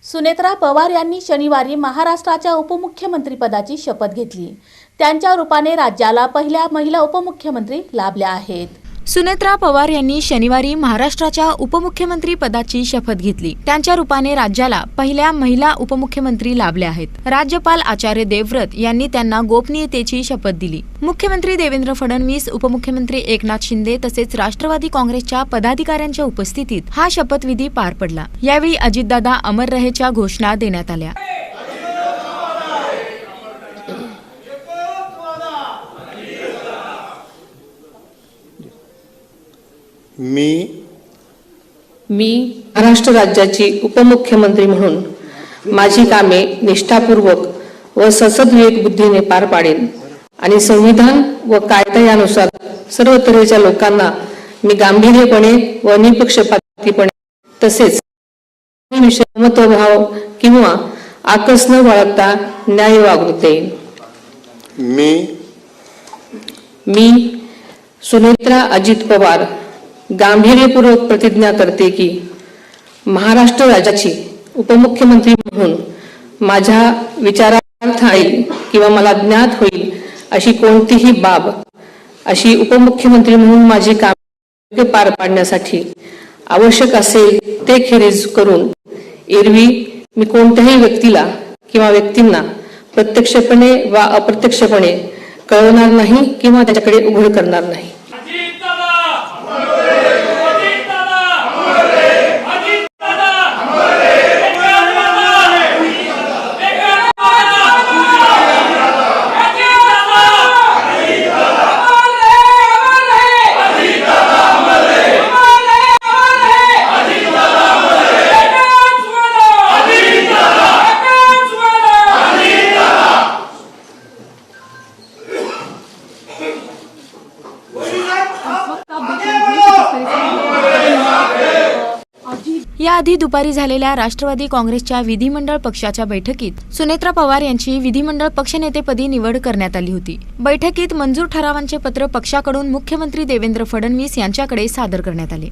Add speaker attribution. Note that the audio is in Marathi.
Speaker 1: सुनेत्रा पवार यांनी शनिवारी महाराष्ट्राच्या उपमुख्यमंत्रीपदाची शपथ घेतली। त्यांच्या रूपाने राज्याला पहिल्या महिला उपमुख्यमंत्री लाभल्या आहेत।
Speaker 2: सुनेत्रा पवार यांनी शनिवारी महाराष्ट्राच्या उपमुख्यमंत्री पदाची शपथ घेतली। त्यांच्या रूपाने राज्याला पहिल्या महिला उपमुख्यमंत्री लाभल्या आहेत। राज्यपाल आचार्य देवव्रत यांनी त्यांना गोपनीयतेची शपथ दिली। मुख्यमंत्री देवेंद्र फडणवीस, उपमुख्यमंत्री एकनाथ शिंदे तसेच राष्ट्रवादी काँग्रेसच्या पदाधिकाऱ्यांच्या उपस्थितीत हा शपथविधी पार पडला। यावेळी अजितदादा अमर रहेच्या घोषणा देण्यात आल्या।
Speaker 3: मी
Speaker 4: महाराष्ट्र राज्याची उपमुख्यमंत्री म्हणून माझी कामे निष्ठापूर्वक व सद्विवेक बुद्धीने पार पाडेन आणि संविधान व कायद्यानुसार सर्व तऱ्हेच्या लोकांना मी गांभीर्यपणे व निपक्षपातीपणे तसेच समत्वभाव किंवा आकस न बाळगता न्याय वागणूक देईन। मी सुनेत्रा अजित पवार गांभीर्यपूर्वक प्रतिज्ञा करते की महाराष्ट्र राज्याची उपमुख्यमंत्री म्हणून माझ्या विचारार्थ येईल किंवा मला ज्ञात होईल अशी कोणतीही बाब अशी उपमुख्यमंत्री म्हणून माझी कामे पार पाडण्यासाठी आवश्यक असेल ते खेरीज करून एरवी मी कोणत्याही व्यक्तीला किंवा व्यक्तींना प्रत्यक्षपणे वा अप्रत्यक्षपणे कळवणार नाही किंवा त्याच्याकडे उघड करणार नाही।
Speaker 2: याआधी दुपारी झालेल्या राष्ट्रवादी काँग्रेसच्या विधिमंडळ पक्षाच्या बैठकीत सुनेत्रा पवार यांची विधिमंडळ पक्षनेतेपदी निवड करण्यात आली होती। बैठकीत मंजूर ठरावांचे पत्र पक्षाकडून मुख्यमंत्री देवेंद्र फडणवीस यांच्याकडे सादर करण्यात आले।